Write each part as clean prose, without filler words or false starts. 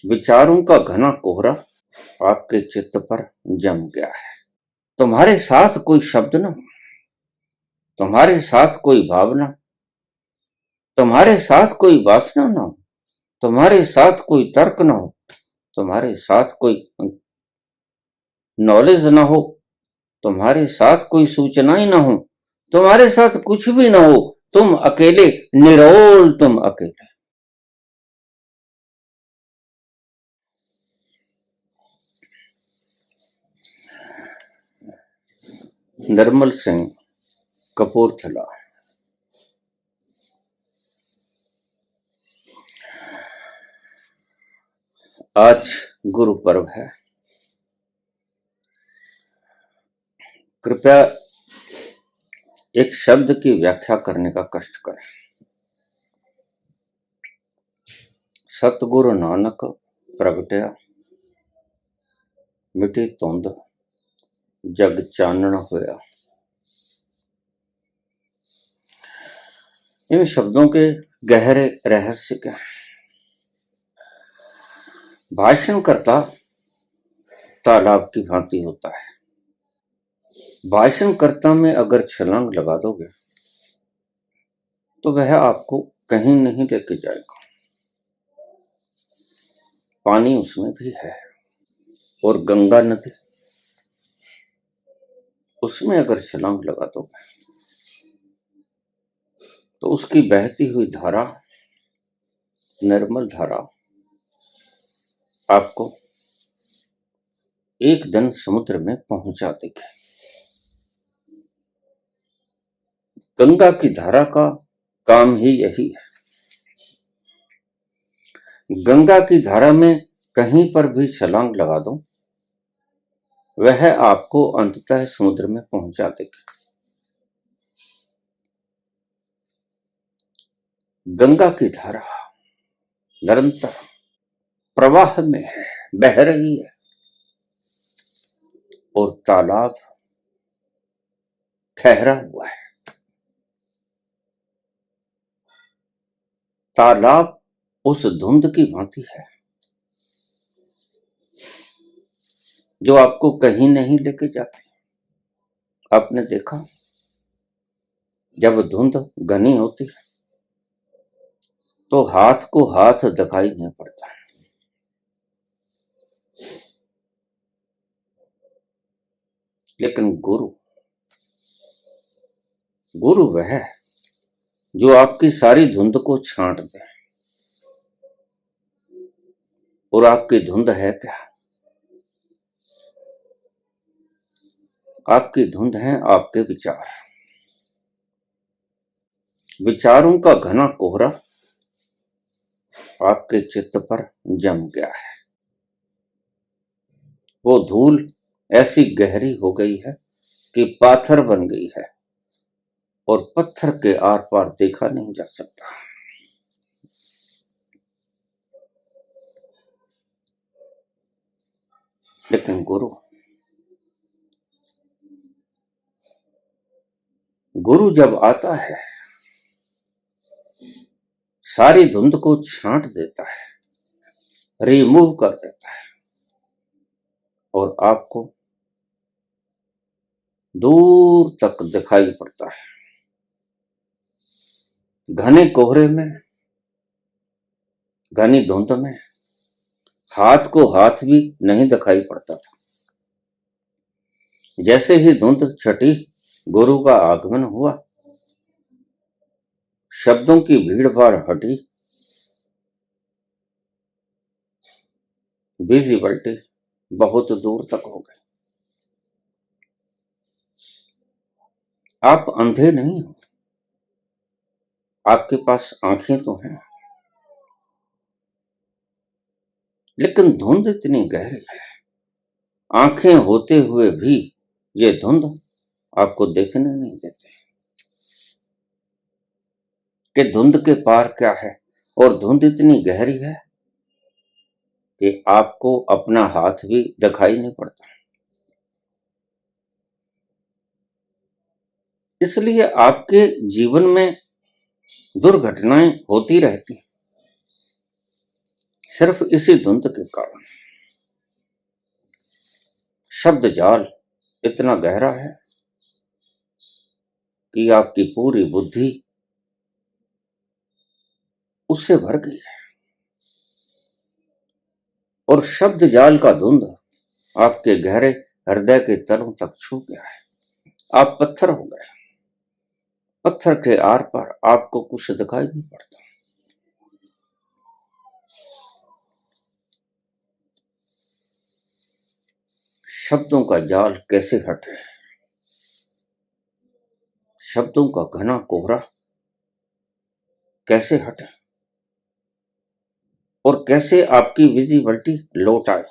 विचारों का घना कोहरा आपके चित्त पर जम गया है। तुम्हारे साथ कोई शब्द न हो, तुम्हारे साथ कोई भावना, तुम्हारे साथ कोई वासना न हो, तुम्हारे साथ कोई तर्क न हो, तुम्हारे साथ कोई नॉलेज न हो, तुम्हारे साथ कोई सूचनाएं न हो, तुम्हारे साथ कुछ भी न हो, तुम अकेले, निरोल तुम अकेले। निर्मल सिंह, कपूरथला। आज गुरु पर्व है। कृपया एक शब्द की व्याख्या करने का कष्ट करें। सतगुरु नानक प्रगटया, मिटी धुंध जग चानन होया। इन शब्दों के गहरे रहस्य क्या है? भाषणकर्ता तालाब की भांति होता है। भाषणकर्ता में अगर छलांग लगा दोगे तो वह आपको कहीं नहीं लेके जाएगा। पानी उसमें भी है, और गंगा नदी, उसमें अगर छलांग लगा दोगे तो उसकी बहती हुई धारा, निर्मल धारा, आपको एक दिन समुद्र में पहुंचा देगी। गंगा की धारा का काम ही यही है। गंगा की धारा में कहीं पर भी छलांग लगा दो, वह आपको अंततः समुद्र में पहुंचा देगी। गंगा की धारा निरंतर प्रवाह में है, बह रही है, और तालाब ठहरा हुआ है। तालाब उस धुंध की भांति है जो आपको कहीं नहीं लेके जाती। आपने देखा, जब धुंध घनी होती है तो हाथ को हाथ दिखाई नहीं पड़ता है, लेकिन गुरु वह है जो आपकी सारी धुंध को छांट दे। और आपकी धुंध है क्या? आपकी धुंध है आपके विचार। विचारों का घना कोहरा आपके चित्त पर जम गया है। वो धूल ऐसी गहरी हो गई है कि पाथर बन गई है, और पत्थर के आर पार देखा नहीं जा सकता। लेकिन गुरु जब आता है, सारी धुंध को छांट देता है, रिमूव कर देता है, और आपको दूर तक दिखाई पड़ता है। घने कोहरे में, घनी धुंध में हाथ को हाथ भी नहीं दिखाई पड़ता था। जैसे ही धुंध छटी, गुरु का आगमन हुआ, शब्दों की भीड़ भाड़ हटी, विजिबिलिटी बहुत दूर तक हो गई। आप अंधे नहीं हो, आपके पास आंखें तो हैं, लेकिन धुंध इतनी गहरी है, आंखें होते हुए भी ये धुंध आपको देखने नहीं देते कि धुंध के पार क्या है। और धुंध इतनी गहरी है कि आपको अपना हाथ भी दिखाई नहीं पड़ता। इसलिए आपके जीवन में दुर्घटनाएं होती रहती, सिर्फ इसी धुंध के कारण शब्द जाल इतना गहरा है कि आपकी पूरी बुद्धि उससे भर गई है, और शब्द जाल का धुंध आपके गहरे हृदय के तलों तक छू गया है। आप पत्थर हो गए। पत्थर के आर पार आपको कुछ दिखाई नहीं पड़ता। शब्दों का जाल कैसे हटे, शब्दों का घना कोहरा कैसे हटे, और कैसे आपकी विजिबिलिटी लौट आए।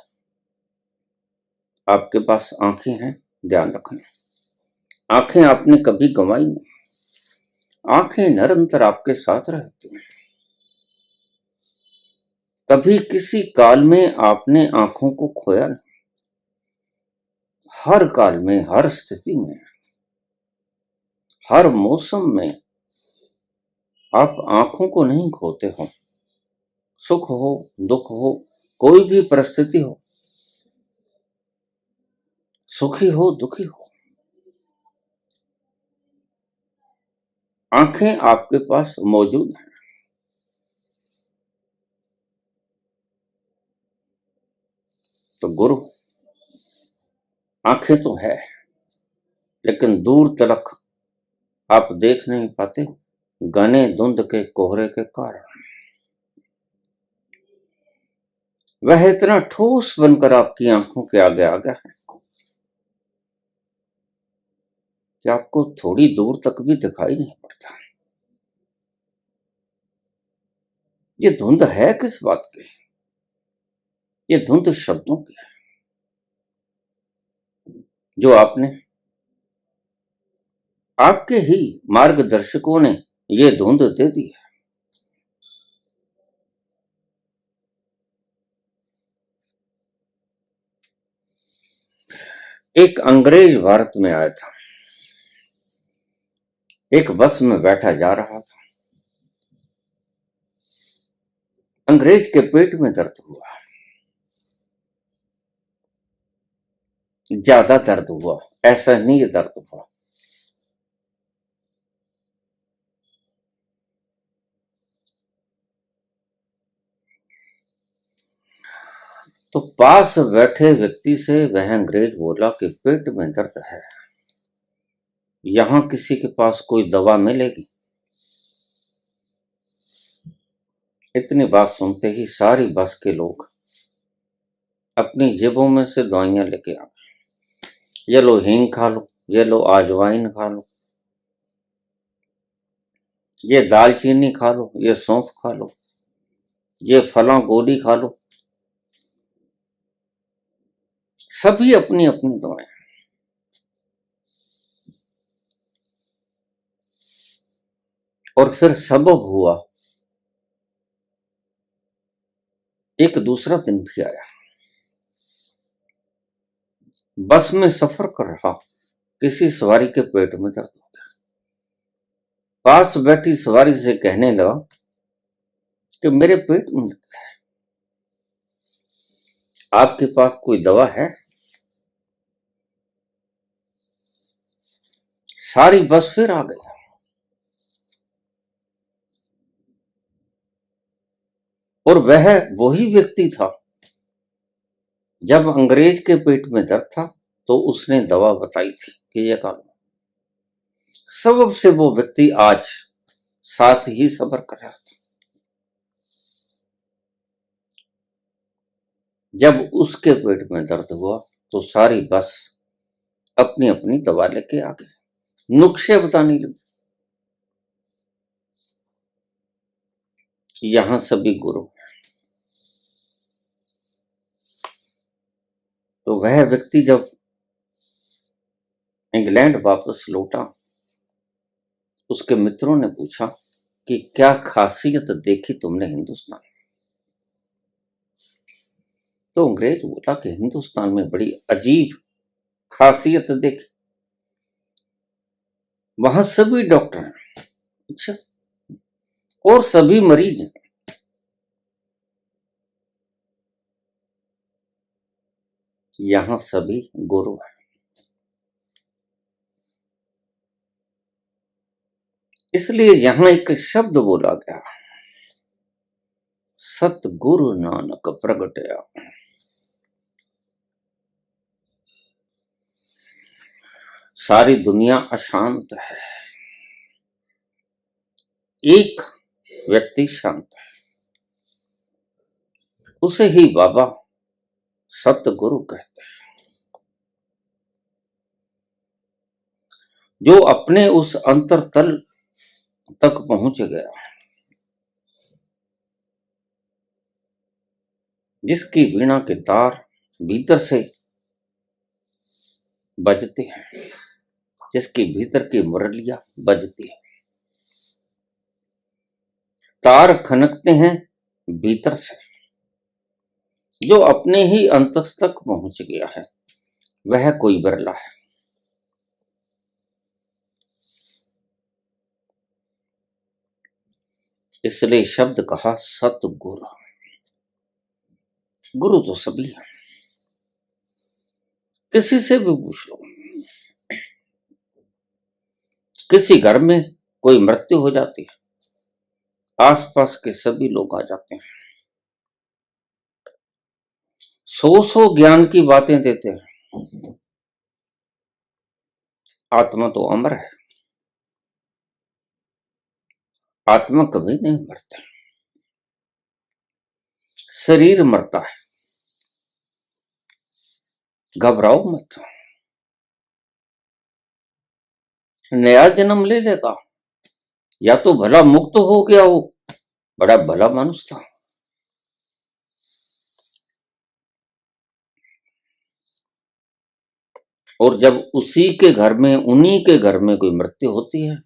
आपके पास आंखें हैं, ध्यान रखना। आंखें आपने कभी गंवाई नहीं। आंखें निरंतर आपके साथ रहती हैं। कभी किसी काल में आपने आंखों को खोया नहीं। हर काल में, हर स्थिति में, हर मौसम में आप आंखों को नहीं खोते हो। सुख हो, दुख हो, कोई भी परिस्थिति हो, सुखी हो, दुखी हो, आंखें आपके पास मौजूद हैं। तो गुरु, आंखें तो है, लेकिन दूर तलक आप देख नहीं पाते, घने धुंध के कोहरे के कारण। वह इतना ठोस बनकर आपकी आंखों के आगे आ गया है कि आपको थोड़ी दूर तक भी दिखाई नहीं पड़ता। ये धुंध है किस बात की? ये धुंध शब्दों की है, जो आपने, आपके ही मार्गदर्शकों ने ये धुंध दे दी है। एक अंग्रेज भारत में आया था। एक बस में बैठा जा रहा था। अंग्रेज के पेट में दर्द हुआ, ज्यादा दर्द हुआ, ऐसा नहीं दर्द हुआ। तो पास बैठे व्यक्ति से वह अंग्रेज बोला कि पेट में दर्द है, यहां किसी के पास कोई दवा मिलेगी? इतनी बात सुनते ही सारी बस के लोग अपनी जेबों में से दवाइयां लेके आ गए। ये लो हींग खा लो, ये लो अजवाइन खा लो, ये दालचीनी खा लो, ये सौंफ खा लो, ये फला गोली खा लो। सभी अपनी अपनी दवाएं। और फिर सबब हुआ, एक दूसरा दिन भी आया। बस में सफर कर रहा किसी सवारी के पेट में दर्द हो गया। पास बैठी सवारी से कहने लगा कि मेरे पेट में दर्द है, आपके पास कोई दवा है? सारी बस फिर आ गई। और वह वही व्यक्ति था, जब अंग्रेज के पेट में दर्द था तो उसने दवा बताई थी कि यह खा लो। सबब से वो व्यक्ति आज साथ ही सफर कर रहा था। जब उसके पेट में दर्द हुआ तो सारी बस अपनी अपनी दवा लेके आ गई, नुस्खे बताने लगी। यहां सभी गुरु। तो वह व्यक्ति जब इंग्लैंड वापस लौटा, उसके मित्रों ने पूछा कि क्या खासियत देखी तुमने हिंदुस्तान? तो अंग्रेज बोला कि हिंदुस्तान में बड़ी अजीब खासियत देखी, वहां सभी डॉक्टर हैं। अच्छा, और सभी मरीज हैं। यहां सभी गुरु हैं। इसलिए यहां एक शब्द बोला गया, सतगुरु नानक प्रगटया। सारी दुनिया अशांत है, एक व्यक्ति शांत है, उसे ही बाबा सतगुरु कहते हैं। जो अपने उस अंतरतल तक पहुंच गया, जिसकी वीणा के तार भीतर से बजते हैं, जिसकी भीतर की मुरलियां बजती है, तार खनकते हैं भीतर से। जो अपने ही अंतस तक पहुंच गया है वह कोई बिरला है। इसलिए शब्द कहा सतगुरु। गुरु तो सभी है, किसी से भी पूछ लो। किसी घर में कोई मृत्यु हो जाती है, आसपास के सभी लोग आ जाते हैं, सौ ज्ञान की बातें देते हैं। आत्मा तो अमर है, आत्मा कभी नहीं मरती, शरीर मरता है। घबराओ मत, नया जन्म ले लेगा, या तो भला मुक्त हो गया हो, बड़ा भला मनुष्य था। और जब उसी के घर में, उन्हीं के घर में कोई मृत्यु होती है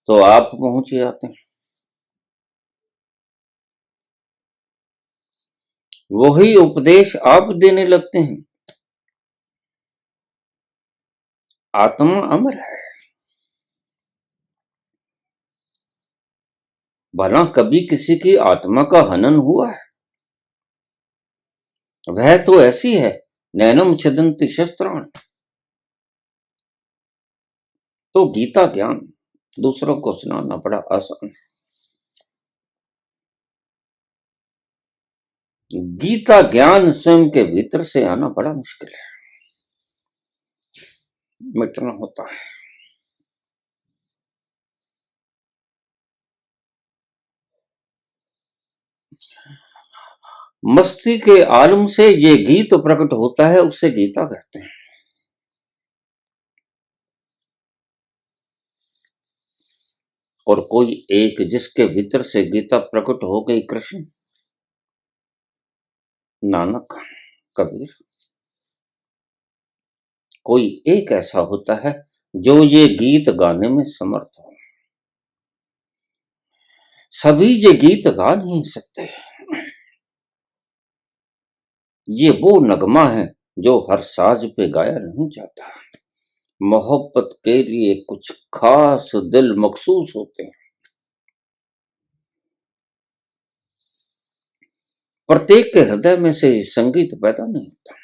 तो आप पहुंच जाते हैं। वही उपदेश आप देने लगते हैं। आत्मा अमर है, भला कभी किसी की आत्मा का हनन हुआ है? वह तो ऐसी है, नैनम छिदन्ति शस्त्राण। तो गीता ज्ञान दूसरों को सुनाना बड़ा आसान। गीता ज्ञान स्वयं के भीतर से आना बड़ा मुश्किल है, मिटना होता है। मस्ती के आलम से ये गीत प्रकट होता है, उसे गीता कहते हैं। और कोई एक जिसके भीतर से गीता प्रकट हो गई, कृष्ण, नानक, कबीर, कोई एक ऐसा होता है जो ये गीत गाने में समर्थ हो। सभी ये गीत गा नहीं सकते। ये वो नगमा है जो हर साज पे गाया नहीं जाता। मोहब्बत के लिए कुछ खास दिल मखसूस होते हैं। प्रत्येक के हृदय में से संगीत पैदा नहीं होता।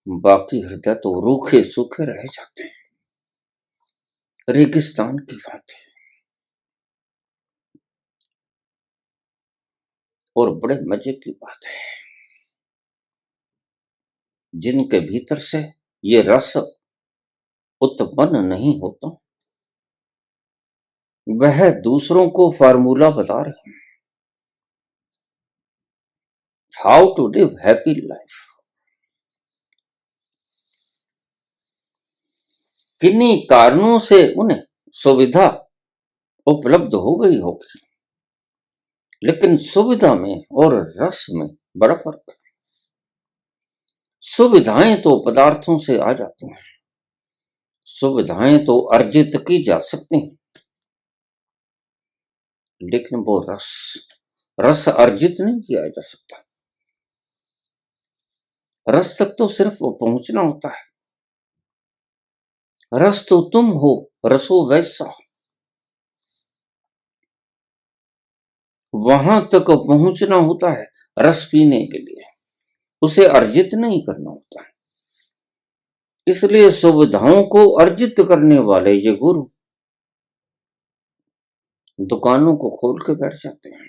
बाकी हृदय तो रूखे सूखे रह जाते हैं, रेगिस्तान की बात है। और बड़े मजे की बात है, जिनके भीतर से ये रस उत्पन्न नहीं होता, वह दूसरों को फार्मूला बता रहे हैं, how to live happy life. किन्हीं कारणों से उन्हें सुविधा उपलब्ध हो गई होगी, लेकिन सुविधा में और रस में बड़ा फर्क है। सुविधाएं तो पदार्थों से आ जाती हैं, सुविधाएं तो अर्जित की जा सकती हैं, लेकिन वो रस अर्जित नहीं किया जा सकता। रस तक तो सिर्फ पहुंचना होता है। रस तो तुम हो, रसो वैसा। वहां तक पहुंचना होता है, रस पीने के लिए, उसे अर्जित नहीं करना होता। इसलिए सुविधाओं को अर्जित करने वाले ये गुरु दुकानों को खोल के बैठ जाते हैं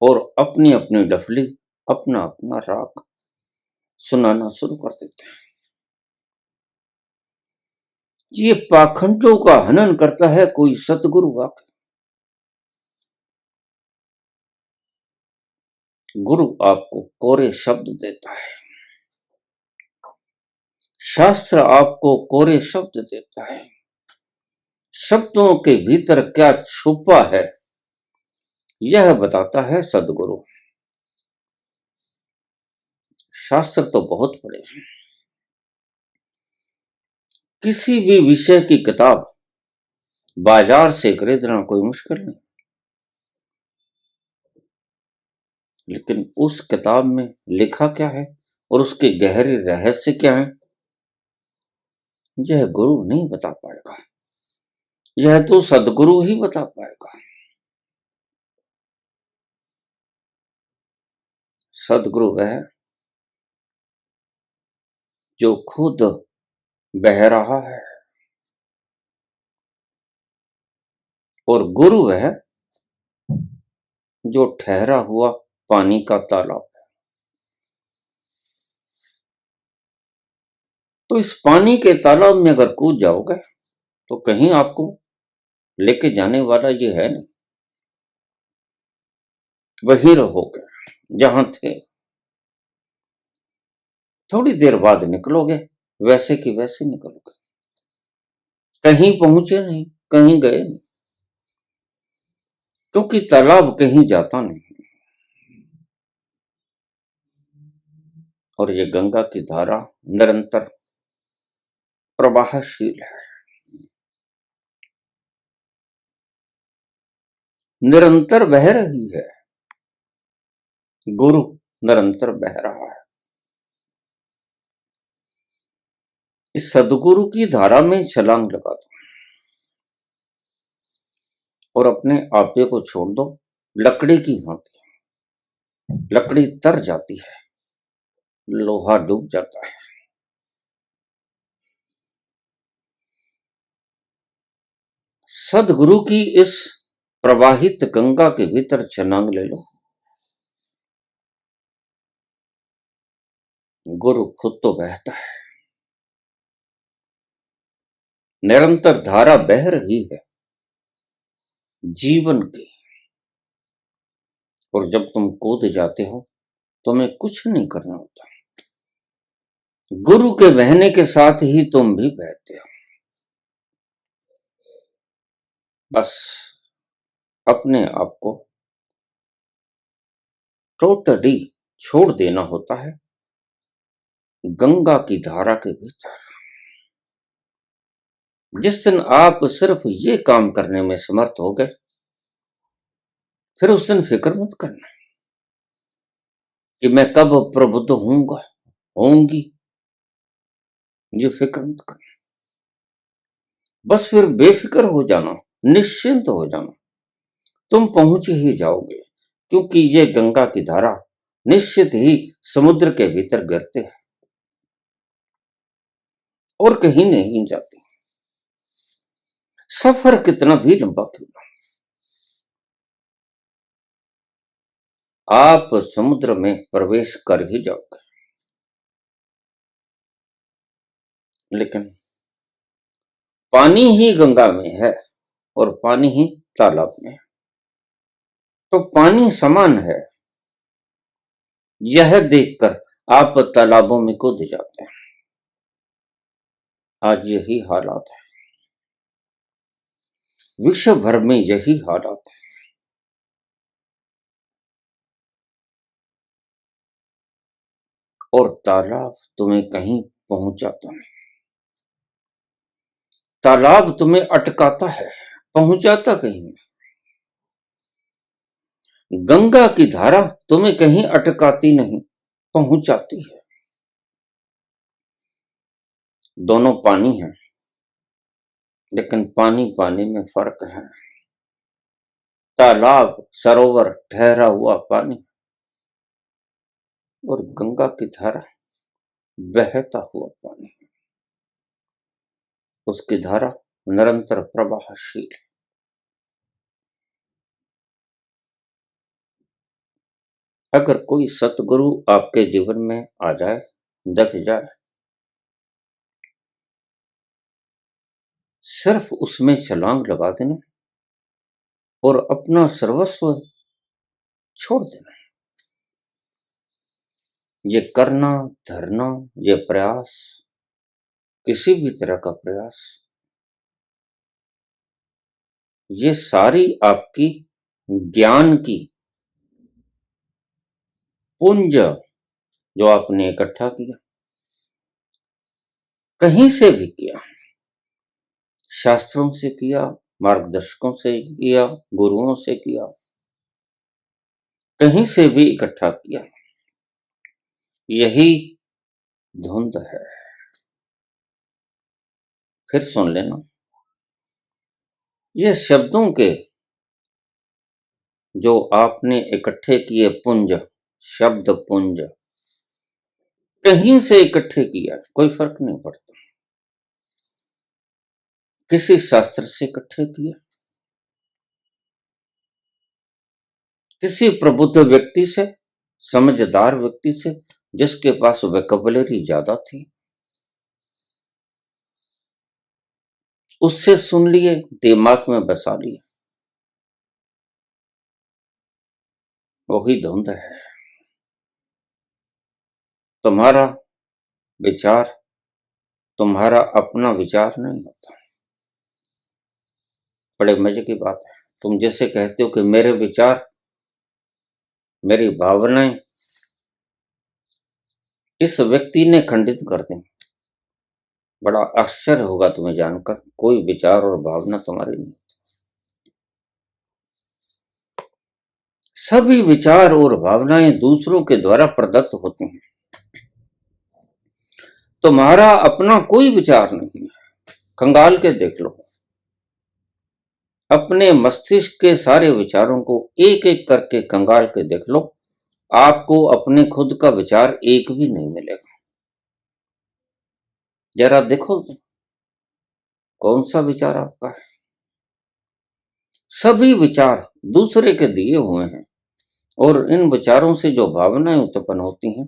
और अपनी अपनी डफली, अपना अपना राग सुनाना शुरू कर देते हैं। ये पाखंडों का हनन करता है कोई सतगुरु आके। गुरु आपको कोरे शब्द देता है, शास्त्र आपको कोरे शब्द देता है। शब्दों के भीतर क्या छुपा है यह बताता है सदगुरु। शास्त्र तो बहुत पढ़े हैं, किसी भी विषय की किताब बाजार से खरीदना कोई मुश्किल नहीं, लेकिन उस किताब में लिखा क्या है और उसके गहरे रहस्य क्या है यह गुरु नहीं बता पाएगा, यह तो सदगुरु ही बता पाएगा। सदगुरु वह जो खुद बह रहा है और गुरु वह जो ठहरा हुआ पानी का तालाब है। तो इस पानी के तालाब में अगर कूद जाओगे तो कहीं आपको लेके जाने वाला ये है नहीं, वही रहोगे जहां थे। थोड़ी देर बाद निकलोगे वैसे की वैसे निकलोगे, कहीं पहुंचे नहीं, कहीं गए नहीं, क्योंकि तालाब कहीं जाता नहीं और ये गंगा की धारा निरंतर प्रवाहशील है, निरंतर बह रही है। गुरु निरंतर बह रहा है। इस सदगुरु की धारा में छलांग लगा दो और अपने आपे को छोड़ दो। लकड़ी की भांति लकड़ी तर जाती है, लोहा डूब जाता है। सदगुरु की इस प्रवाहित गंगा के भीतर छलांग ले लो। गुरु खुद तो बहता है, निरंतर धारा बह रही है जीवन की, और जब तुम कूद जाते हो तुम्हें कुछ नहीं करना होता, गुरु के बहने के साथ ही तुम भी बहते हो। बस अपने आप को टोटली छोड़ देना होता है गंगा की धारा के भीतर। जिस दिन आप सिर्फ ये काम करने में समर्थ हो गए फिर उस दिन फिक्र मत करना कि मैं कब प्रबुद्ध होऊंगा होंगी, ये फिक्र मत करना। बस फिर बेफिक्र हो जाना, निश्चिंत हो जाना, तुम पहुंच ही जाओगे, क्योंकि ये गंगा की धारा निश्चित ही समुद्र के भीतर गिरते हैं और कहीं नहीं जाती। सफर कितना भी लंबा क्यों ना, आप समुद्र में प्रवेश कर ही जाओगे। लेकिन पानी ही गंगा में है और पानी ही तालाब में है, तो पानी समान है यह देखकर आप तालाबों में कूद जाते हैं। आज यही हालात है, विश्व भर में यही हालात है। और तालाब तुम्हें कहीं पहुंचाता नहीं, तालाब तुम्हें अटकाता है, पहुंचाता कहीं नहीं। गंगा की धारा तुम्हें कहीं अटकाती नहीं, पहुंचाती है। दोनों पानी है, लेकिन पानी पानी में फर्क है। तालाब, सरोवर, ठहरा हुआ पानी और गंगा की धारा, बहता हुआ पानी, उसकी धारा निरंतर प्रवाहशील। अगर कोई सतगुरु आपके जीवन में आ जाए, दिख जाए, सिर्फ उसमें छलांग लगा देना और अपना सर्वस्व छोड़ देना। ये करना, धरना, ये प्रयास, किसी भी तरह का प्रयास, ये सारी आपकी ज्ञान की पुंज जो आपने इकट्ठा किया, कहीं से भी किया, शास्त्रों से किया, मार्गदर्शकों से किया, गुरुओं से किया, कहीं से भी इकट्ठा किया, यही धुंध है। फिर सुन लेना, ये शब्दों के जो आपने इकट्ठे किए पुंज, शब्द पुंज, कहीं से इकट्ठे किया, कोई फर्क नहीं पड़ता। किसी शास्त्र से इकट्ठे किया, किसी प्रबुद्ध व्यक्ति से, समझदार व्यक्ति से, जिसके पास वोकैबुलरी ज्यादा थी, उससे सुन लिए, दिमाग में बसा लिए, वही धुंध है। तुम्हारा विचार तुम्हारा अपना विचार नहीं होता। बड़े मजे की बात है, तुम जैसे कहते हो कि मेरे विचार, मेरी भावनाएं इस व्यक्ति ने खंडित कर दी। बड़ा आश्चर्य होगा तुम्हें जानकर, कोई विचार और भावना तुम्हारी नहीं। सभी विचार और भावनाएं दूसरों के द्वारा प्रदत्त होती हैं। तुम्हारा अपना कोई विचार नहीं है। खंगाल के देख लो, अपने मस्तिष्क के सारे विचारों को एक एक करके खंगाल के देख लो, आपको अपने खुद का विचार एक भी नहीं मिलेगा। जरा देखो तो, कौन सा विचार आपका है? सभी विचार दूसरे के दिए हुए हैं और इन विचारों से जो भावनाएं उत्पन्न होती हैं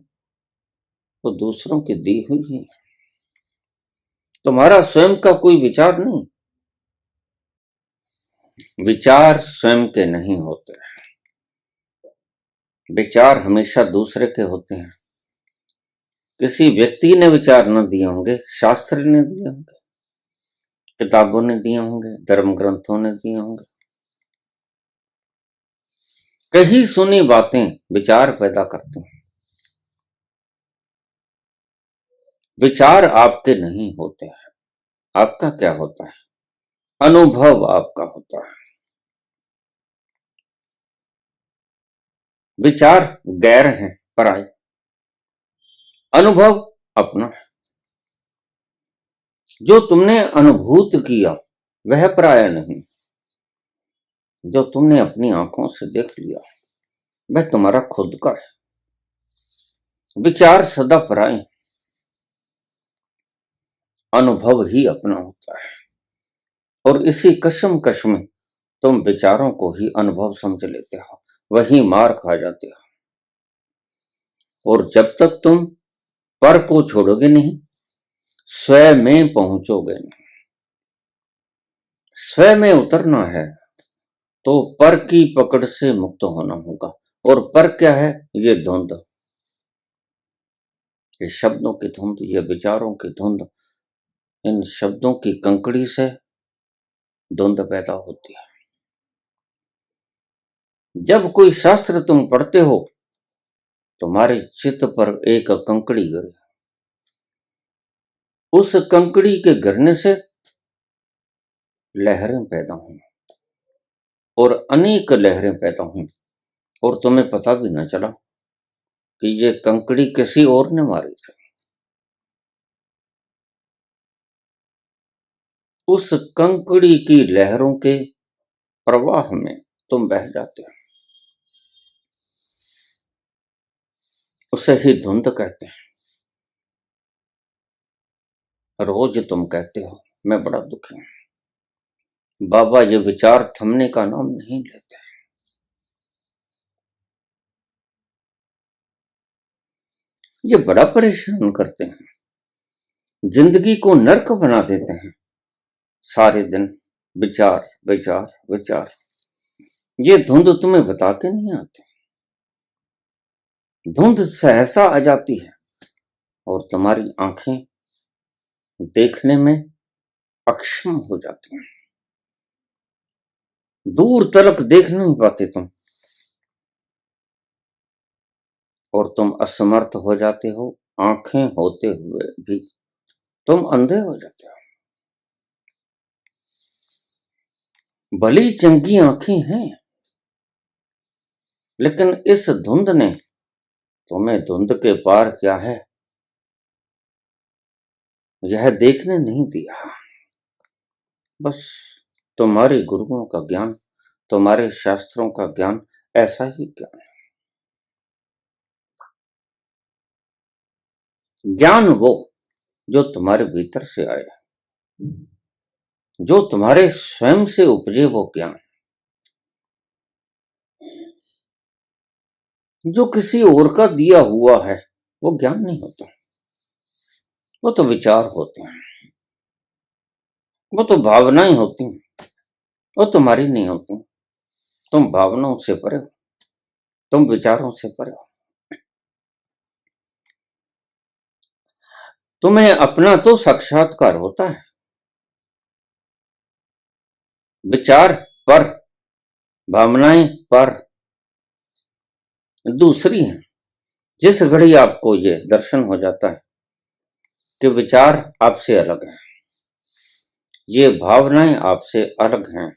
वो दूसरों की दी हुई है। तुम्हारा स्वयं का कोई विचार नहीं। विचार स्वयं के नहीं होते, विचार हमेशा दूसरे के होते हैं। किसी व्यक्ति ने विचार न दिए होंगे, शास्त्र ने दिए होंगे, किताबों ने दिए होंगे, धर्म ग्रंथों ने दिए होंगे। कहीं सुनी बातें विचार पैदा करती हैं। विचार आपके नहीं होते हैं। आपका क्या होता है? अनुभव आपका होता है। विचार गैर हैं, पराये। अनुभव अपना है। जो तुमने अनुभूत किया वह पराया नहीं। जो तुमने अपनी आंखों से देख लिया वह तुम्हारा खुद का है। विचार सदा पराये, अनुभव ही अपना होता है। और इसी कशमकश में तुम विचारों को ही अनुभव समझ लेते हो, वही मार खा जाते हो। और जब तक तुम पर को छोड़ोगे नहीं, स्वयं में पहुंचोगे नहीं। स्वयं में उतरना है तो पर की पकड़ से मुक्त होना होगा। और पर क्या है? ये धुंध, ये शब्दों की धुंध, ये विचारों की धुंध। इन शब्दों की कंकड़ी से धुंध पैदा होती है। जब कोई शास्त्र तुम पढ़ते हो, तुम्हारे चित्त पर एक कंकड़ी गिरे, उस कंकड़ी के गिरने से लहरें पैदा हुई और अनेक लहरें पैदा हुई और तुम्हें पता भी न चला कि ये कंकड़ी किसी और ने मारी थी। उस कंकड़ी की लहरों के प्रवाह में तुम बह जाते हो। उसे ही धुंध कहते हैं। रोज तुम कहते हो मैं बड़ा दुखी हूं। बाबा ये विचार थमने का नाम नहीं लेते। ये बड़ा परेशान करते हैं, जिंदगी को नर्क बना देते हैं। सारे दिन विचार विचार विचार। ये धुंध तुम्हें बता के नहीं आती। धुंध सहसा आ जाती है और तुम्हारी आंखें देखने में अक्षम हो जाती हैं। दूर तलक देख नहीं पाते तुम, और तुम असमर्थ हो जाते हो। आंखें होते हुए भी तुम अंधे हो जाते हो। भली चंगी आंखें हैं, लेकिन इस धुंध ने तुम्हें धुंध के पार क्या है यह देखने नहीं दिया। बस तुम्हारे गुरुओं का ज्ञान, तुम्हारे शास्त्रों का ज्ञान ऐसा ही ज्ञान है। ज्ञान वो जो तुम्हारे भीतर से आए, जो तुम्हारे स्वयं से उपजे वो ज्ञान। जो किसी और का दिया हुआ है वो ज्ञान नहीं होता। वो तो विचार होते हैं, वो तो भावनाएं होती हैं। वो तुम्हारी नहीं होती। तुम भावनाओं से परे हो, तुम विचारों से परे हो। तुम्हें अपना तो साक्षात्कार होता है, विचार पर, भावनाएं पर दूसरी हैं। जिस घड़ी आपको ये दर्शन हो जाता है कि विचार आपसे अलग है, ये भावनाएं आपसे अलग हैं,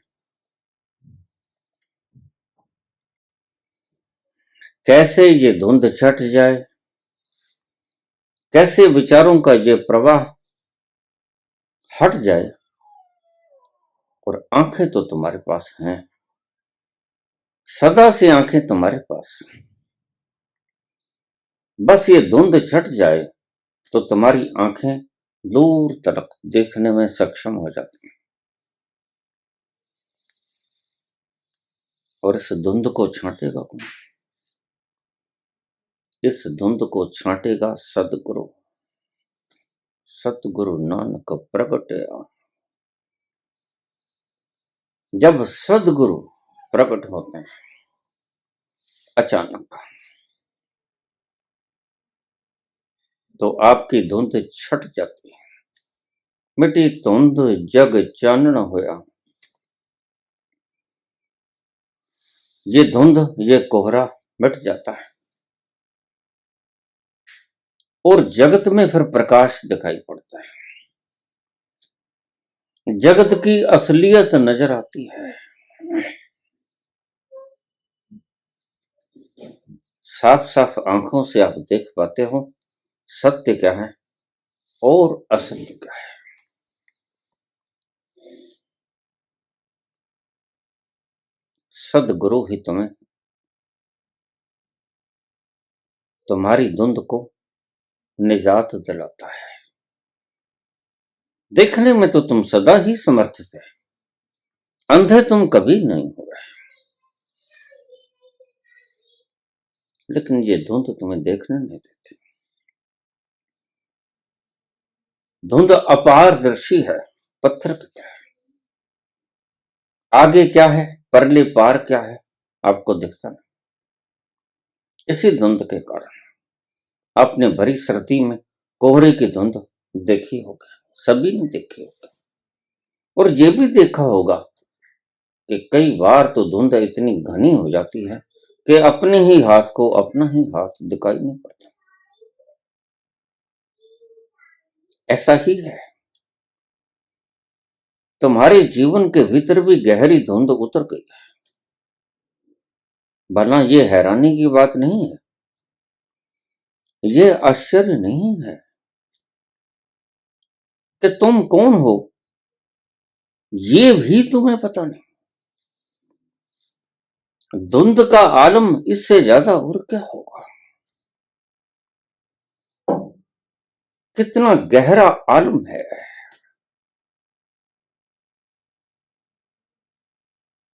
कैसे ये धुंध छट जाए, कैसे विचारों का ये प्रवाह हट जाए, और आंखें तो तुम्हारे पास हैं, सदा से आंखें तुम्हारे पास। बस ये धुंध छट जाए तो तुम्हारी आंखें दूर तक देखने में सक्षम हो जाती हैं। और इस धुंध को छांटेगा कौन? इस धुंध को छांटेगा सदगुरु। सतगुरु नानक प्रगटया। जब सदगुरु प्रकट होते हैं अचानक, तो आपकी धुंध छट जाती है। मिटी धुंध जग चानन होया। ये धुंध, ये कोहरा मिट जाता है और जगत में फिर प्रकाश दिखाई पड़ता है। जगत की असलियत नजर आती है। साफ साफ आंखों से आप देख पाते हो सत्य क्या है और असत्य क्या है। सदगुरु ही तुम्हें तुम्हारी धुंध को निजात दिलाता है। देखने में तो तुम सदा ही समर्थ थे, अंधे तुम कभी नहीं हुए, लेकिन ये धुंध तुम्हें देखने नहीं देती। धुंध अपारदर्शी है, पत्थर की तरह। आगे क्या है, परले पार क्या है, आपको दिखता नहीं। इसी धुंध के कारण आपने भरी सर्दी में कोहरे की धुंध देखी होगी, सभी ने देखी होगी। और ये भी देखा होगा कि कई बार तो धुंध इतनी घनी हो जाती है कि अपने ही हाथ को अपना ही हाथ दिखाई नहीं पड़ता। ऐसा ही है, तुम्हारे जीवन के भीतर भी गहरी धुंध उतर गई है। भला ये हैरानी की बात नहीं है, ये आश्चर्य नहीं है कि तुम कौन हो ये भी तुम्हें पता नहीं। धुंध का आलम इससे ज्यादा और क्या होगा। कितना गहरा आलम है,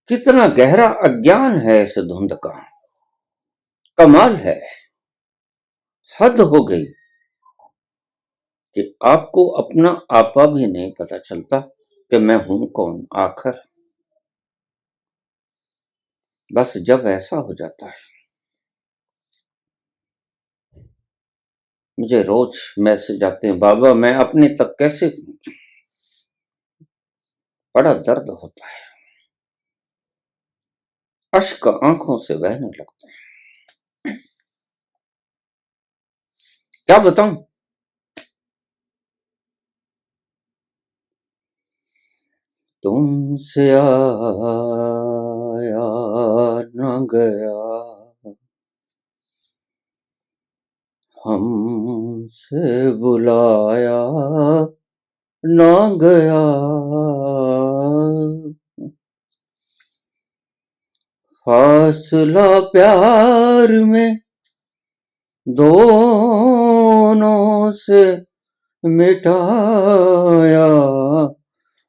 कितना गहरा अज्ञान है इस धुंध का। कमाल है, हद हो गई कि आपको अपना आपा भी नहीं पता चलता कि मैं हूं कौन आखिर। बस जब ऐसा हो जाता है, मुझे रोज मैसेज आते हैं, बाबा मैं अपने तक कैसे पहुंचूं। बड़ा दर्द होता है, अश्क आंखों से बहने लगते हैं। क्या बताऊं, तुमसे आया न गया, हमसे बुलाया न गया, फासला प्यार में दोनों से मिटाया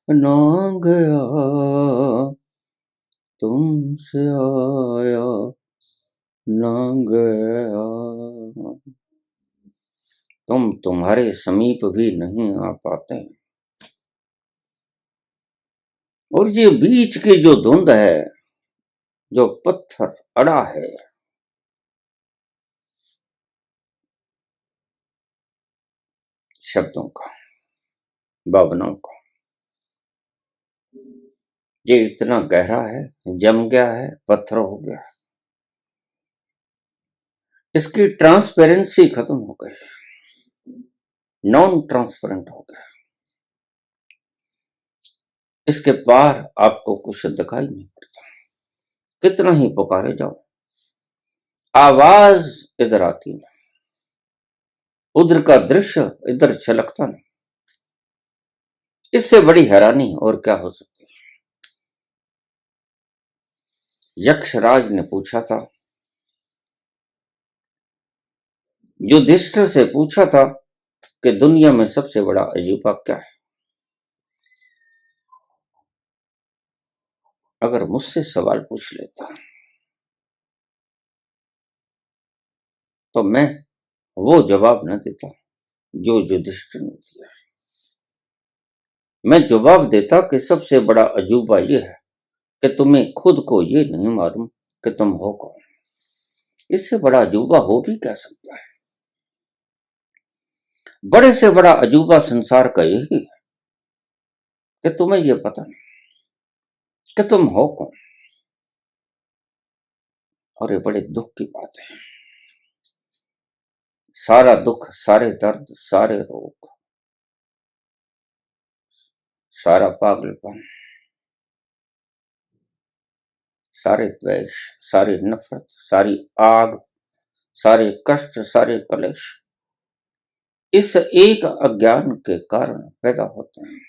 न गया, तुमसे आया न गया। तुम तुम्हारे समीप भी नहीं आ पाते, और ये बीच की जो धुंध है, जो पत्थर अड़ा है, शब्दों का, भावनाओं का, ये इतना गहरा है, जम गया है, पत्थर हो गया है। इसकी ट्रांसपेरेंसी खत्म हो गई, नॉन ट्रांसपेरेंट हो गया। इसके पार आपको कुछ दिखाई नहीं पड़ता। कितना ही पुकारे जाओ, आवाज इधर आती नहीं, उधर का दृश्य इधर छलकता नहीं। इससे बड़ी हैरानी और क्या हो सकती है। यक्षराज ने पूछा था, युधिष्ठिर से पूछा था कि दुनिया में सबसे बड़ा अजूबा क्या है। अगर मुझसे सवाल पूछ लेता तो मैं वो जवाब न देता जो युधिष्ठिर ने दिया। मैं जवाब देता कि सबसे बड़ा अजूबा यह है कि तुम्हें खुद को ये नहीं मालूम कि तुम हो कौन। इससे बड़ा अजूबा हो भी क्या सकता है। बड़े से बड़ा अजूबा संसार का यही है कि तुम्हें यह पता नहीं कि तुम हो कौन। और ये बड़े दुख की बात है। सारा दुख, सारे दर्द, सारे रोग, सारा पागलपन, सारे द्वेष, सारी नफरत, सारी आग, सारे कष्ट, सारे कलेश इस एक अज्ञान के कारण पैदा होते हैं।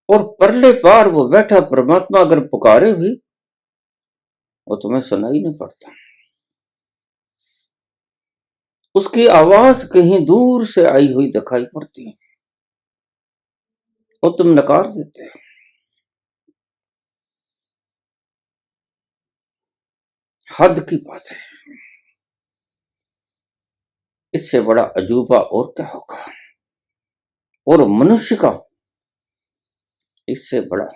और परले पार वो बैठा परमात्मा अगर पुकारे भी, वो तुम्हें सुनाई नहीं पड़ता। उसकी आवाज कहीं दूर से आई हुई दिखाई पड़ती है और तुम नकार देते हो। हद की बात है। इससे बड़ा अजूबा और क्या होगा। और मनुष्य का इससे बड़ा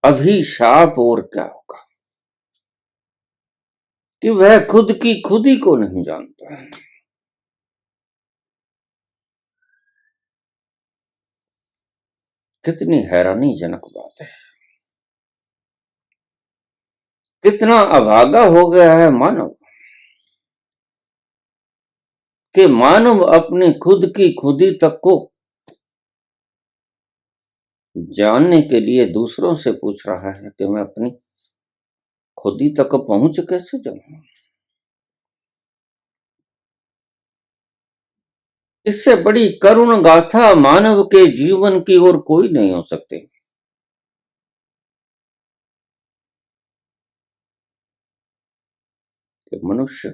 अभिशाप और क्या होगा कि वह खुद की खुद ही को नहीं जानता है। कितनी हैरानीजनक बात है। कितना अभागा हो गया है मानव कि मानव अपने खुद की खुदी तक को जानने के लिए दूसरों से पूछ रहा है कि मैं अपनी खुदी तक पहुंच कैसे जाऊं। इससे बड़ी करुण गाथा मानव के जीवन की और कोई नहीं हो सकती। कि मनुष्य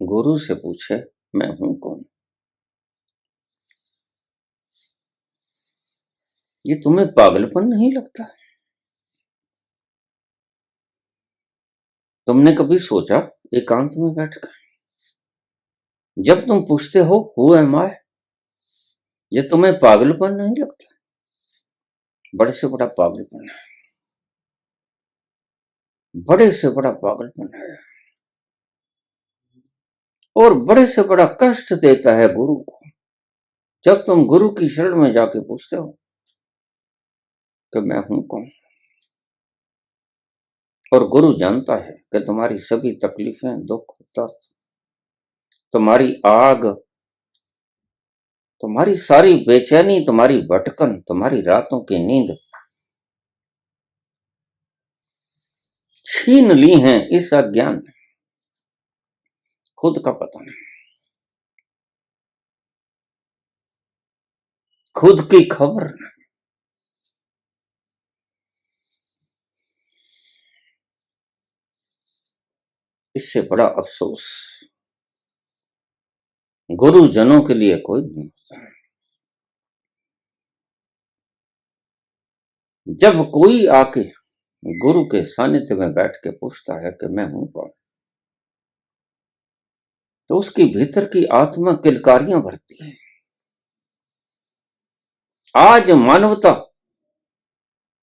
गुरु से पूछे मैं हूं कौन। ये तुम्हें पागलपन नहीं लगता? तुमने कभी सोचा एकांत में बैठकर जब तुम पूछते हो हु एम आई, ये तुम्हें पागलपन नहीं लगता? बड़े से बड़ा पागलपन है, बड़े से बड़ा पागलपन है, और बड़े से बड़ा कष्ट देता है गुरु को जब तुम गुरु की शरण में जाके पूछते हो कि मैं हूं कौन। और गुरु जानता है कि तुम्हारी सभी तकलीफें, दुख, दर्द, तुम्हारी आग, तुम्हारी सारी बेचैनी, तुम्हारी भटकन, तुम्हारी रातों की नींद छीन ली हैं इस अज्ञान ने। खुद का पता नहीं, खुद की खबर नहीं। इससे बड़ा अफसोस गुरुजनों के लिए कोई नहीं होता। जब कोई आके गुरु के सानिध्य में बैठ के पूछता है कि मैं हूं कौन, तो उसकी भीतर की आत्मा किलकारियां भरती है। आज मानवता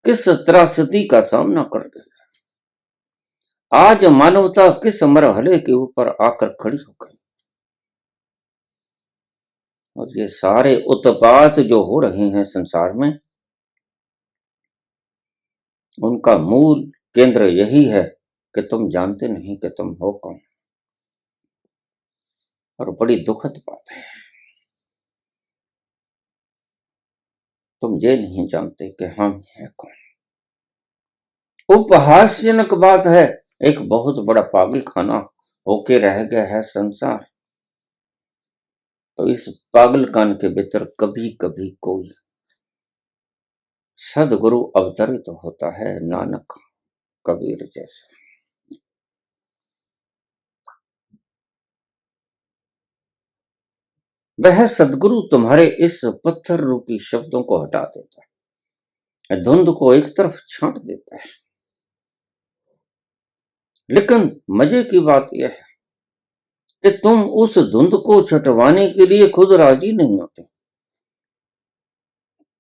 किस त्रासदी का सामना कर रही है, आज मानवता किस मरहले के ऊपर आकर खड़ी हो गई। और ये सारे उत्पात जो हो रहे हैं संसार में, उनका मूल केंद्र यही है कि तुम जानते नहीं कि तुम हो कौन। और बड़ी दुखद बात है, तुम ये नहीं जानते कि हम हैं कौन। उपहासजनक बात है, एक बहुत बड़ा पागल खाना होके रह गया है संसार। तो इस पागलखान के भीतर कभी कभी कोई सदगुरु अवतरित होता है, नानक, कबीर जैसे। वह सदगुरु तुम्हारे इस पत्थर रूपी शब्दों को हटा देता है, धुंध को एक तरफ छांट देता है। लेकिन मजे की बात यह है कि तुम उस धुंध को छटवाने के लिए खुद राजी नहीं होते।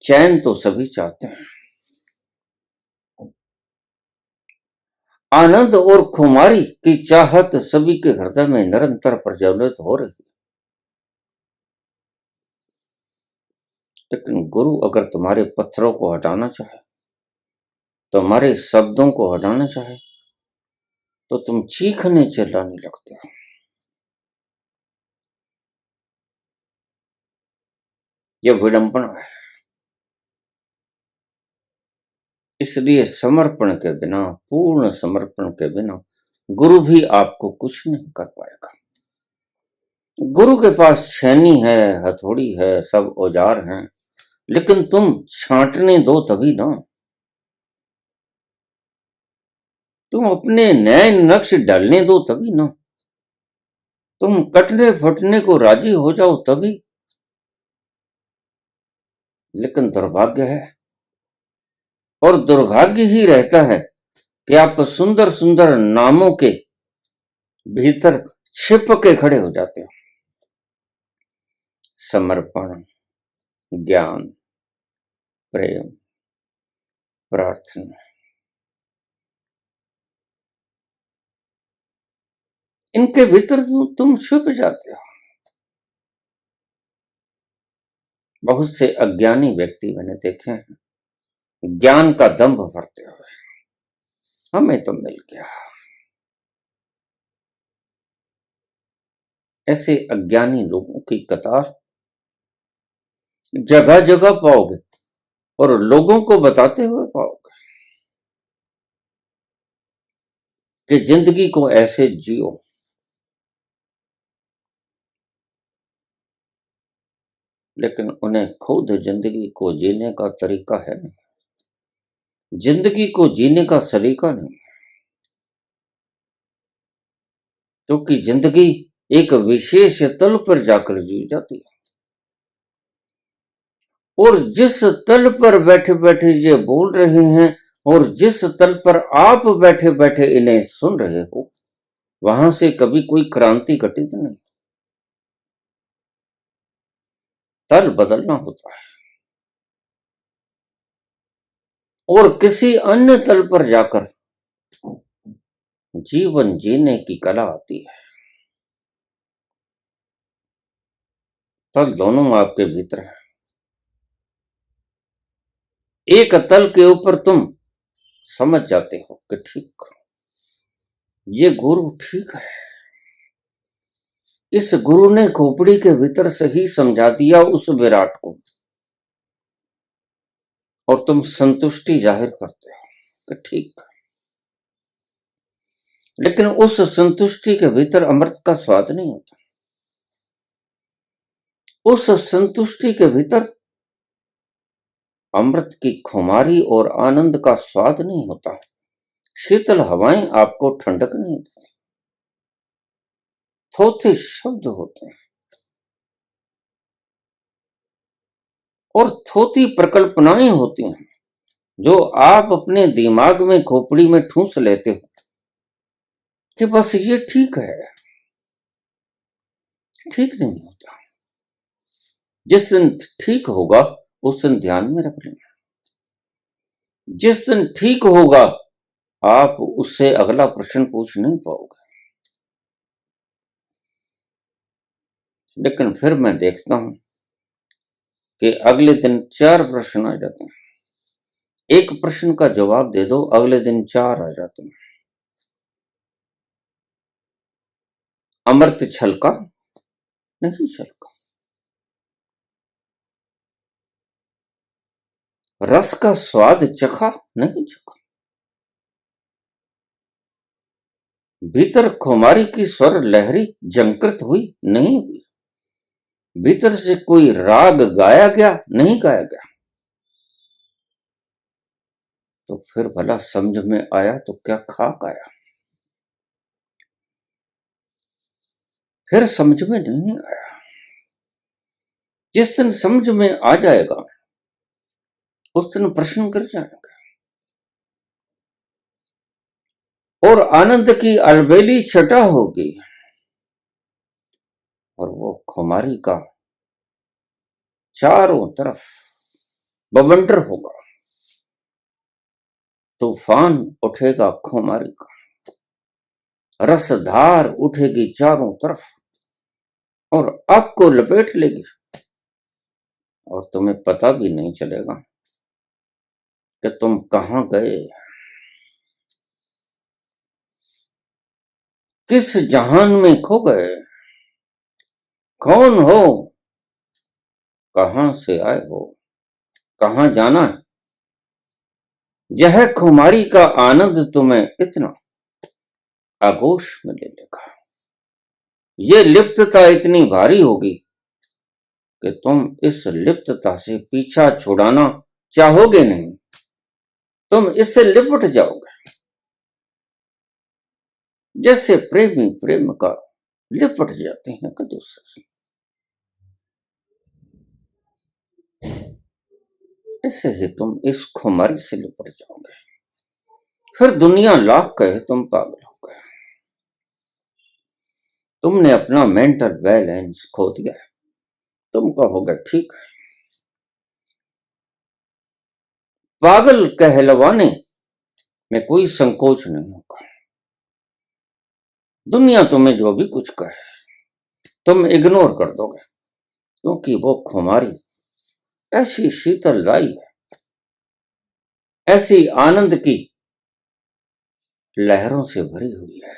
चैन तो सभी चाहते हैं, आनंद और खुमारी की चाहत सभी के हृदय में निरंतर प्रज्वलित हो रही है। लेकिन गुरु अगर तुम्हारे पत्थरों को हटाना चाहे, तुम्हारे शब्दों को हटाना चाहे, तो तुम चीखने चिल्लाने लगते हो। यह विडंबना है। इसलिए समर्पण के बिना, पूर्ण समर्पण के बिना गुरु भी आपको कुछ नहीं कर पाएगा। गुरु के पास छेनी है, हथौड़ी है, सब औजार हैं, लेकिन तुम छांटने दो तभी ना। तुम अपने नए नक्श डालने दो तभी ना। तुम कटने फटने को राजी हो जाओ तभी। लेकिन दुर्भाग्य है, और दुर्भाग्य ही रहता है कि आप सुंदर सुंदर नामों के भीतर छिप के खड़े हो जाते हो। समर्पण, ज्ञान, प्रेम, प्रार्थना, इनके भीतर तुम छुप जाते हो। बहुत से अज्ञानी व्यक्ति मैंने देखे हैं, ज्ञान का दंभ भरते हुए, हमें तो मिल गया। ऐसे अज्ञानी लोगों की कतार जगह जगह पाओगे, और लोगों को बताते हुए पाओगे कि जिंदगी को ऐसे जियो। लेकिन उन्हें खुद जिंदगी को जीने का तरीका है नहीं, जिंदगी को जीने का सलीका नहीं, क्योंकि जिंदगी एक विशेष तल पर जाकर जी जाती है। और जिस तल पर बैठे बैठे ये बोल रहे हैं और जिस तल पर आप बैठे बैठे इन्हें सुन रहे हो, वहां से कभी कोई क्रांति घटित नहीं, तल बदलना होता है और किसी अन्य तल पर जाकर जीवन जीने की कला आती है। तल दोनों आपके भीतर है। एक तल के ऊपर तुम समझ जाते हो कि ठीक, ये गुरु ठीक है, इस गुरु ने खोपड़ी के भीतर से ही समझा दिया उस विराट को, और तुम संतुष्टि जाहिर करते हो कि ठीक। लेकिन उस संतुष्टि के भीतर अमृत का स्वाद नहीं होता, उस संतुष्टि के भीतर अमृत की खुमारी और आनंद का स्वाद नहीं होता, शीतल हवाएं आपको ठंडक नहीं देती, थोथे शब्द होते हैं और थोथी प्रकल्पनाएं होती हैं जो आप अपने दिमाग में खोपड़ी में ठूंस लेते हो कि बस ये ठीक है। ठीक नहीं होता। जिस दिन ठीक होगा उस दिन ध्यान में रख लेना, जिस दिन ठीक होगा आप उससे अगला प्रश्न पूछ नहीं पाओगे। लेकिन फिर मैं देखता हूं कि अगले दिन 4 प्रश्न आ जाते हैं, एक प्रश्न का जवाब दे दो, अगले दिन 4 आ जाते हैं। अमृत छलका नहीं छलका, रस का स्वाद चखा नहीं चखा, भीतर खुमारी की स्वर लहरी झंकृत हुई नहीं हुई, भीतर से कोई राग गाया गया नहीं गाया गया। तो फिर भला समझ में आया तो क्या खाक आया। फिर समझ में नहीं आया। जिस दिन समझ में आ जाएगा उस दिन प्रश्न कर जाएगा और आनंद की अलबेली छटा होगी और वो खुमारी का चारों तरफ बवंडर होगा, तूफान उठेगा खुमारी का, रसधार उठेगी चारों तरफ और आपको लपेट लेगी और तुम्हें पता भी नहीं चलेगा कि तुम कहां गए, किस जहान में खो गए, कौन हो, कहां से आए हो, कहां जाना है। यह खुमारी का आनंद तुम्हें इतना आगोश में ले लेगा, ये लिप्तता इतनी भारी होगी कि तुम इस लिप्तता से पीछा छुड़ाना चाहोगे नहीं, तुम इससे लिपट जाओगे, जैसे प्रेमी प्रेम का लिपट जाते हैं एक दूसरे से। ऐसे ही तुम इस खुमारी से लिपट जाओगे। फिर दुनिया लाख कहे तुम पागल हो गए, तुमने अपना मेंटल बैलेंस खो दिया है, तुम कहोगे ठीक है। पागल कहलवाने में कोई संकोच नहीं होगा। दुनिया तुम्हें जो भी कुछ कहे तुम इग्नोर कर दोगे, क्योंकि वो खुमारी ऐसी शीतलदायी है, ऐसी आनंद की लहरों से भरी हुई है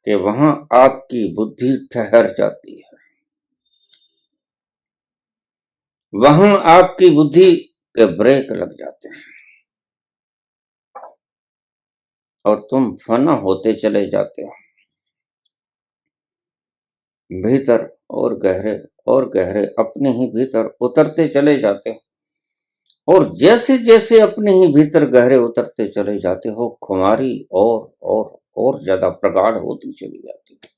कि वहां आपकी बुद्धि ठहर जाती है, वहां आपकी बुद्धि के ब्रेक लग जाते हैं और तुम फना होते चले जाते हो, भीतर और गहरे और गहरे अपने ही भीतर उतरते चले जाते हो, और जैसे जैसे अपने ही भीतर गहरे उतरते चले जाते हो, खुमारी और ज्यादा प्रगाढ़ होती चली जाती है।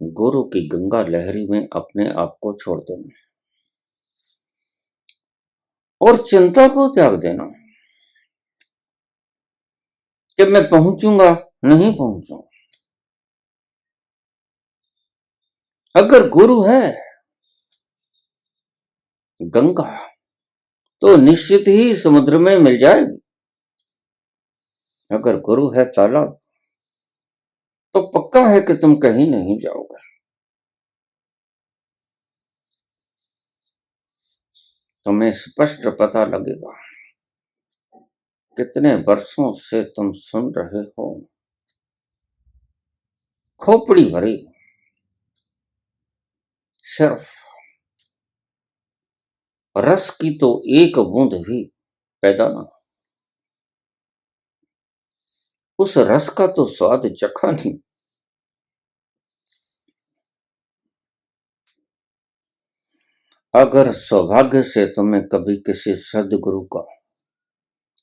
गुरु की गंगा लहरी में अपने आप को छोड़ देना और चिंता को त्याग देना कि मैं पहुंचूंगा, नहीं पहुंचूंगा। अगर गुरु है गंगा तो निश्चित ही समुद्र में मिल जाएगी। अगर गुरु है तालाब तो पक्का है कि तुम कहीं नहीं जाओगे। तुम्हें स्पष्ट पता लगेगा। कितने वर्षों से तुम सुन रहे हो, खोपड़ी भरी, सिर्फ रस की तो एक बूंद भी पैदा ना, उस रस का तो स्वाद चखा नहीं। अगर सौभाग्य से तुम्हें कभी किसी सद्गुरु का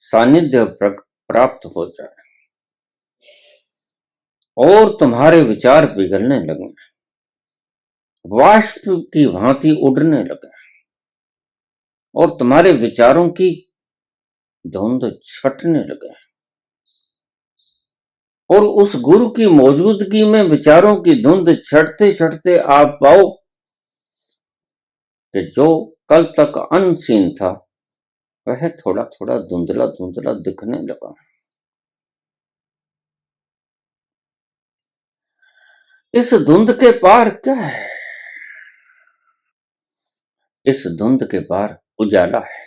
सानिध्य प्राप्त हो जाए और तुम्हारे विचार पिघलने लगे, वाष्प की भांति उड़ने लगे और तुम्हारे विचारों की धुंध छटने लगे, और उस गुरु की मौजूदगी में विचारों की धुंध छटते छटते आप पाओ कि जो कल तक अनसीन था वह थोड़ा थोड़ा धुंधला धुंधला दिखने लगा। इस धुंध के पार क्या है? इस धुंध के पार उजाला है,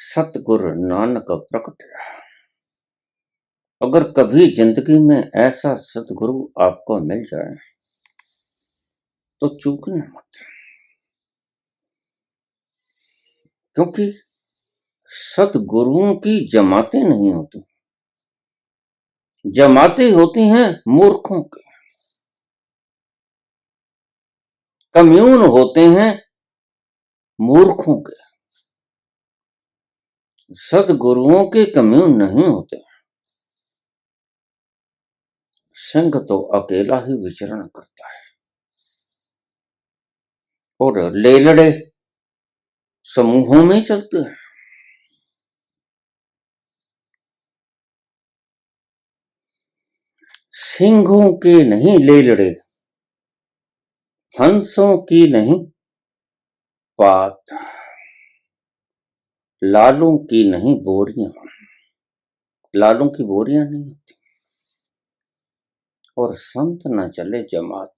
सतगुरु नानक प्रकट है। अगर कभी जिंदगी में ऐसा सतगुरु आपको मिल जाए तो चूकना मत, क्योंकि सतगुरुओं की जमातें नहीं होती, जमातें होती हैं मूर्खों की, कम्यून होते हैं मूर्खों के। सदगुरुओं के कम्यून नहीं होते। संघ तो अकेला ही विचरण करता है, और लेलड़े समूहों में चलते हैं। सिंहों के नहीं लेलड़े, हंसों की नहीं बात, लालों की नहीं बोरियां, लालों की बोरियां नहीं होती, और संत न चले जमात,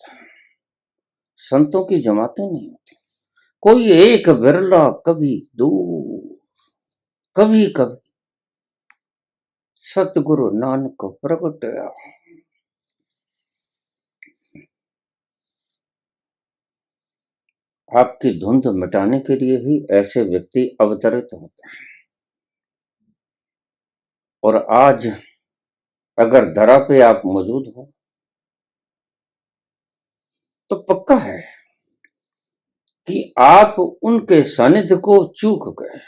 संतों की जमातें नहीं होती। कोई एक बिरला कभी दूर, कभी कभी सतगुरु नानक प्रगट हुआ। आपकी धुंध मिटाने के लिए ही ऐसे व्यक्ति अवतरित होते हैं। और आज अगर धरा पे आप मौजूद हो तो पक्का है कि आप उनके सानिध्य को चूक गए,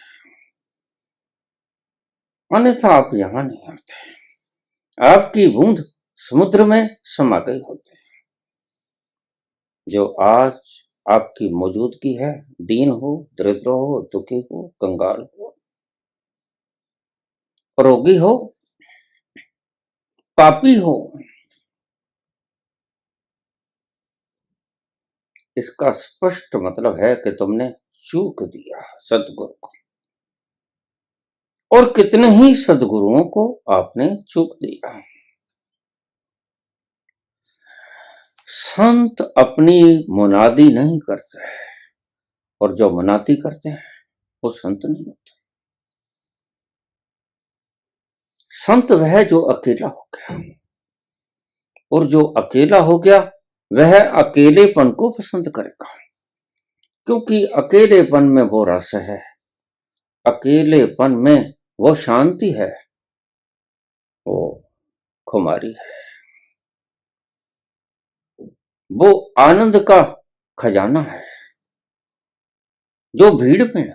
अन्यथा आप यहां नहीं आते। आपकी बूंद समुद्र में समा गई होती। जो आज आपकी मौजूदगी है, दीन हो, दरिद्र हो, दुखी हो, कंगाल हो, रोगी हो, पापी हो, इसका स्पष्ट मतलब है कि तुमने चूक दिया सदगुरु को। और कितने ही सदगुरुओं को आपने चूक दिया। संत अपनी मुनादी नहीं करते, और जो मुनादी करते हैं वो संत नहीं होते। संत वह जो अकेला हो गया, और जो अकेला हो गया वह अकेलेपन को पसंद करेगा, क्योंकि अकेलेपन में वो रस है, अकेलेपन में वो शांति है, वो खुमारी है, वो आनंद का खजाना है जो भीड़ में,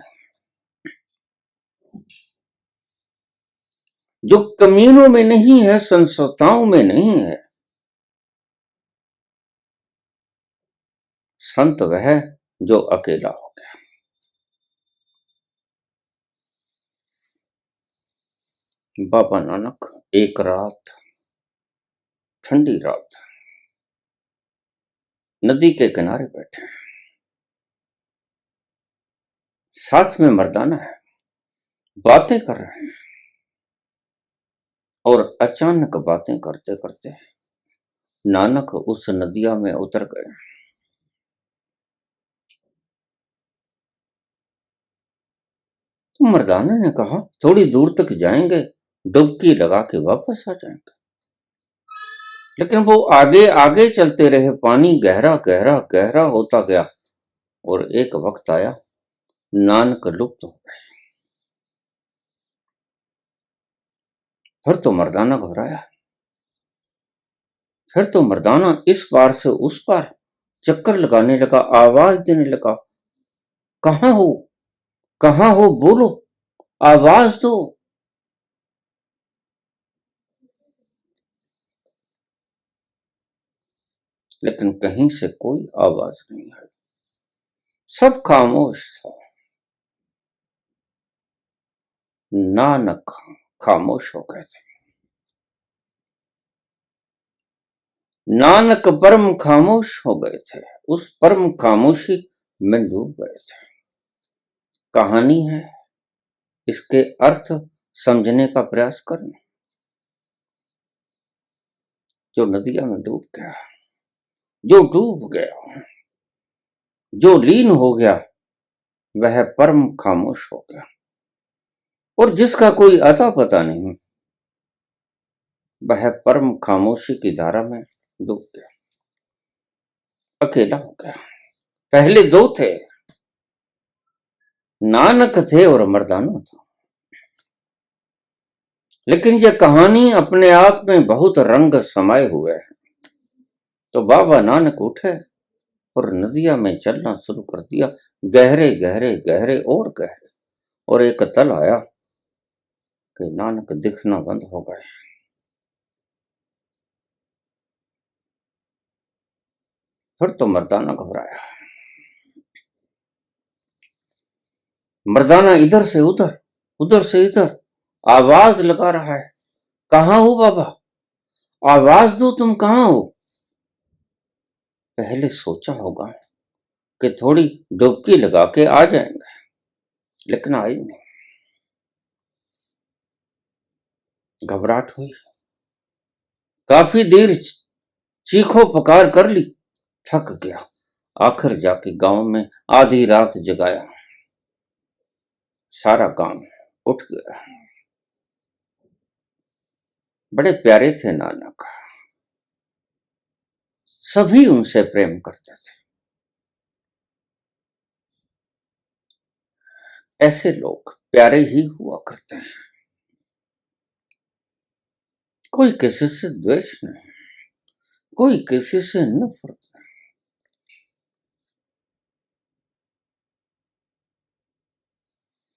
जो कम्युनों में नहीं है, संस्थाओं में नहीं है। संत वह जो अकेला हो गया। बाबा नानक एक रात, ठंडी रात, नदी के किनारे बैठे, साथ में मर्दाना है, बातें कर रहे हैं, और अचानक बातें करते करते नानक उस नदिया में उतर गए। तो मर्दाना ने कहा, थोड़ी दूर तक जाएंगे, डुबकी लगा के वापस आ जाएंगे। लेकिन वो आगे आगे चलते रहे, पानी गहरा गहरा गहरा होता गया, और एक वक्त आया नानक लुप्त हो गए। फिर तो मर्दाना घबराया, फिर तो मर्दाना इस पार से उस पार चक्कर लगाने लगा, आवाज देने लगा, कहां हो, कहां हो, बोलो, आवाज दो। लेकिन कहीं से कोई आवाज नहीं आई, सब खामोश था। नानक खामोश हो गए थे। नानक परम खामोश हो गए थे, उस परम खामोशी में डूब गए थे। कहानी है, इसके अर्थ समझने का प्रयास करना। जो नदिया में डूब गया, जो डूब गया, जो लीन हो गया, वह परम खामोश हो गया। और जिसका कोई अता पता नहीं, वह परम खामोशी की धारा में डूब गया, अकेला हो गया। पहले दो थे, नानक थे और मर्दाना था। लेकिन यह कहानी अपने आप में बहुत रंग समाये हुए है। तो बाबा नानक उठे और नदिया में चलना शुरू कर दिया, गहरे गहरे गहरे और गहरे। और एक तल आया कि नानक दिखना बंद हो गए। फिर तो मर्दाना घबराया। मर्दाना इधर से उधर, उधर से इधर आवाज लगा रहा है, कहां हो बाबा, आवाज दो, तुम कहां हो। पहले सोचा होगा कि थोड़ी डुबकी लगा के आ जाएंगे, लेकिन आई नहीं। घबराहट हुई, काफी देर चीखो पुकार कर ली, थक गया। आखिर जाके गांव में आधी रात जगाया, सारा गांव उठ गया। बड़े प्यारे थे नानक, सभी उनसे प्रेम करते थे। ऐसे लोग प्यारे ही हुआ करते हैं। कोई किसी से द्वेष नहीं, कोई किसी से नफरत नहीं।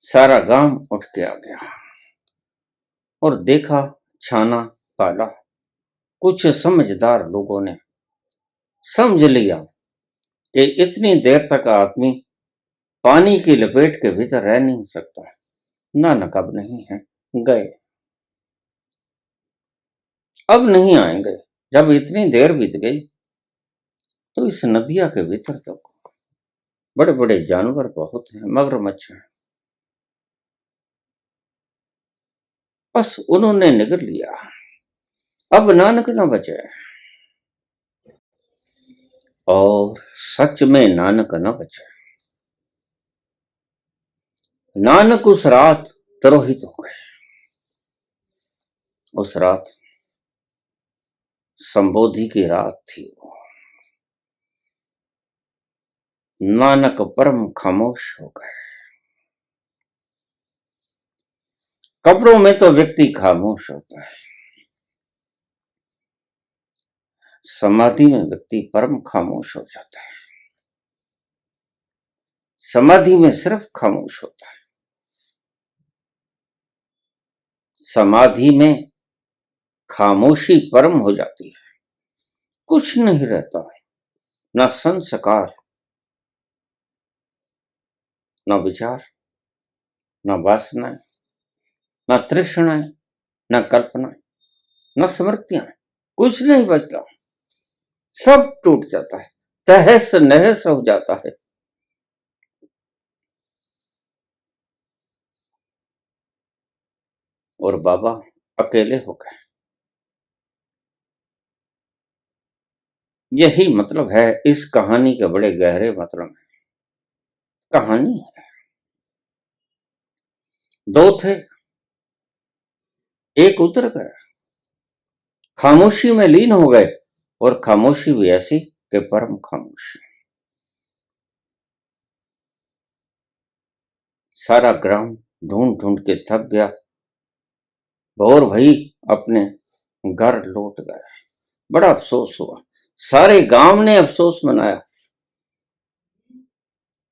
सारा गांव उठ के आ गया और देखा, छाना पाला। कुछ समझदार लोगों ने समझ लिया कि इतनी देर तक आदमी पानी की लपेट के भीतर रह नहीं सकता। नानक अब नहीं है, गए, अब नहीं आएंगे। जब इतनी देर बीत गई तो इस नदिया के भीतर तो बड़े बड़े जानवर बहुत हैं, मगरमच्छ हैं। बस उन्होंने निगल लिया, अब नानक न बचे। और सच में नानक न बचे। नानक उस रात तिरोहित हो गए। उस रात संबोधि की रात थी। नानक परम खामोश हो गए। कब्रों में तो व्यक्ति खामोश होता है, समाधि में व्यक्ति परम खामोश हो जाता है। समाधि में सिर्फ खामोश होता है। समाधि में खामोशी परम हो जाती है। कुछ नहीं रहता है, न संस्कार, न विचार, न वासनाएं, न तृष्णाएं, न कल्पनाएं, न स्मृतियां, कुछ नहीं बचता। सब टूट जाता है, तहस नहस हो जाता है। और बाबा अकेले हो गए। यही मतलब है इस कहानी के बड़े गहरे मतलब में। कहानी है, दो थे, एक उतर गया, खामोशी में लीन हो गए। और खामोशी भी ऐसी कि परम खामोशी। सारा ग्राम ढूंढ ढूंढ के थक गया। भोर भई अपने घर लौट गए। बड़ा अफसोस हुआ, सारे गांव ने अफसोस मनाया,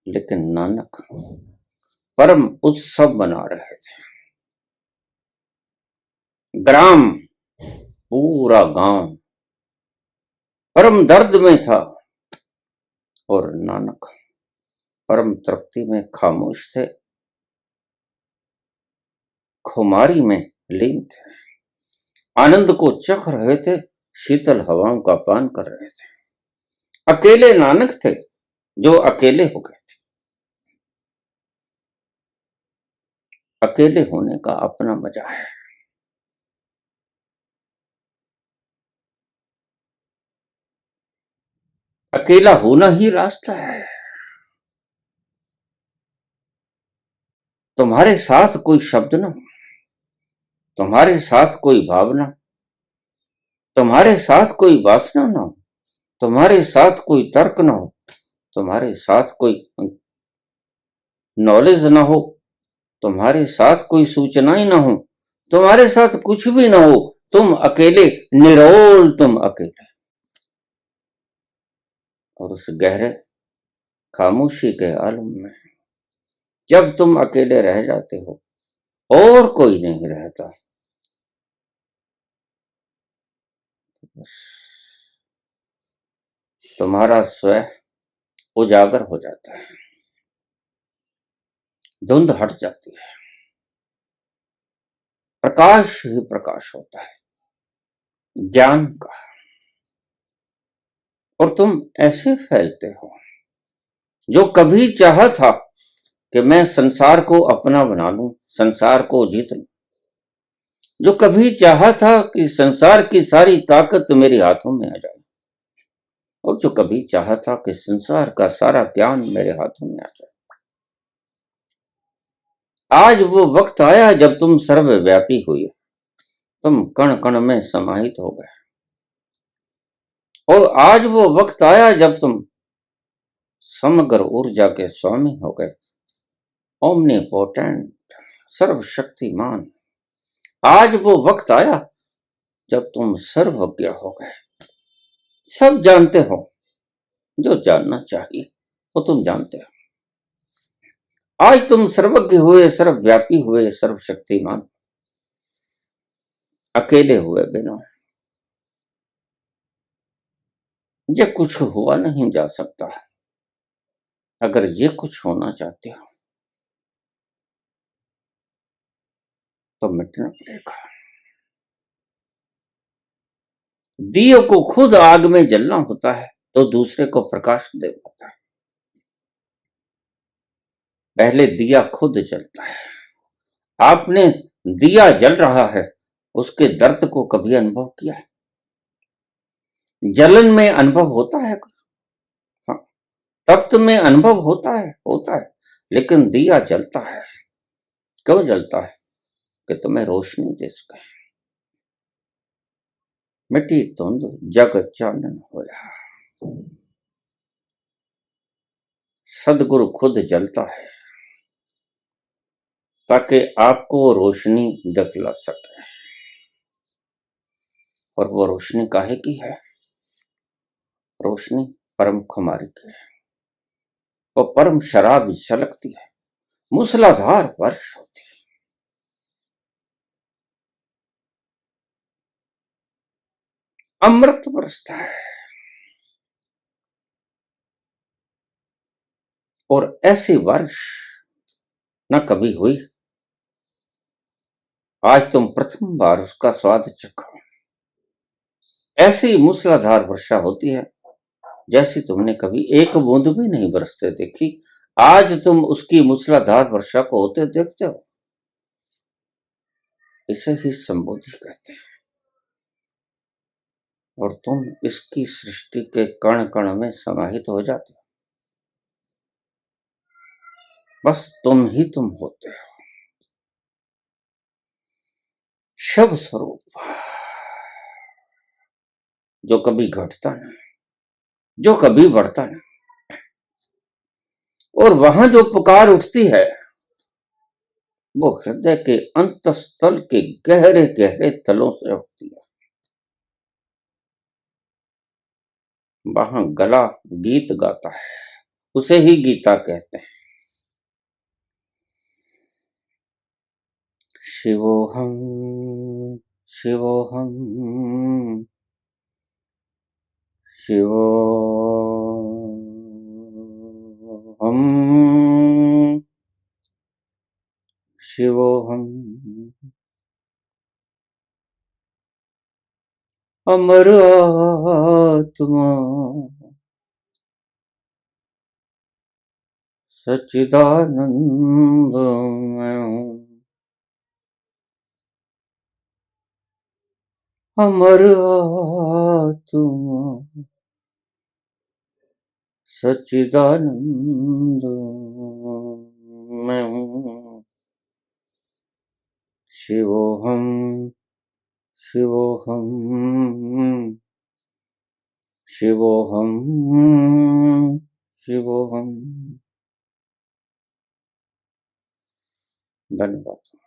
लेकिन नानक परम उत्सव मना रहे थे। ग्राम, पूरा गांव परम दर्द में था और नानक परम तृप्ति में खामोश थे, खुमारी में लीन थे, आनंद को चख रहे थे, शीतल हवाओं का पान कर रहे थे। अकेले नानक थे जो अकेले हो गए थे। अकेले होने का अपना मजा है। अकेला होना ही रास्ता है। तुम्हारे साथ कोई शब्द ना हो, तुम्हारे साथ कोई भावना, तुम्हारे साथ कोई वासना ना हो, तुम्हारे साथ कोई तर्क ना हो, तुम्हारे साथ कोई नॉलेज ना हो, तुम्हारे साथ कोई सूचनाएं ना हो, तुम्हारे साथ कुछ भी ना हो, तुम अकेले, निरोल तुम अकेले। और उस गहरे खामोशी के आलम में जब तुम अकेले रह जाते हो और कोई नहीं रहता, बस तुम्हारा स्वयं उजागर हो जाता है, धुंध हट जाती है, प्रकाश ही प्रकाश होता है ज्ञान का। और तुम ऐसे फैलते हो, जो कभी चाहा था कि मैं संसार को अपना बना लूं, संसार को जीत लूं, जो कभी चाहा था कि संसार की सारी ताकत मेरे हाथों में आ जाए, और जो कभी चाहा था कि संसार का सारा ज्ञान मेरे हाथों में आ जाए, आज वो वक्त आया जब तुम सर्वव्यापी हुए, तुम कण कण में समाहित हो गए। और आज वो वक्त आया जब तुम समग्र ऊर्जा के स्वामी हो गए, ओमनीपोटेंट, सर्वशक्तिमान। आज वो वक्त आया जब तुम सर्वज्ञ हो गए, सब जानते हो, जो जानना चाहिए वो तुम जानते हो। आज तुम सर्वज्ञ हुए, सर्वव्यापी हुए, सर्वशक्तिमान, अकेले हुए बिना ये कुछ हुआ नहीं जा सकता। अगर ये कुछ होना चाहते हो तो मिटना पड़ेगा। दिए को खुद आग में जलना होता है तो दूसरे को प्रकाश दे पाता है। पहले दिया खुद जलता है। आपने दिया जल रहा है, उसके दर्द को कभी अनुभव किया है? जलन में अनुभव होता है, हाँ, तप्त में अनुभव होता है, लेकिन दिया जलता है। क्यों जलता है? कि तुम्हें रोशनी दे सके। मिट्टी धुंध जग चानन होया। सदगुरु खुद जलता है ताकि आपको रोशनी दिखला सके। और वो रोशनी काहे की है? रोशनी परम खुमारी की है, वो परम शराब छलकती है, मूसलाधार वर्ष होती है। अमृत बरसता है और ऐसी वर्ष न कभी हुई। आज तुम प्रथम बार उसका स्वाद चखो। ऐसी मूसलाधार वर्षा होती है जैसी तुमने कभी एक बूंद भी नहीं बरसते देखी। आज तुम उसकी मूसलाधार वर्षा को होते देखते हो। इसे ही संबोधि कहते हैं। और तुम इसकी सृष्टि के कण कण में समाहित हो जाते हो। बस तुम ही तुम होते हो। शिव स्वरूप जो कभी घटता नहीं, जो कभी बढ़ता नहीं, और वहां जो पुकार उठती है वो हृदय के अंतस्थल के गहरे गहरे तलों से उठती है। वहां गला गीत गाता है, उसे ही गीता कहते हैं। शिवोहम शिवोहम शिवोहम शिवोहम अमर आत्मा सच्चिदानंद मैं हूँ। अमर आत्मा सच्चिदानंद मैं हूँ। शिवोहम शिवोहम शिवोहम शिवोहम। धन्यवाद।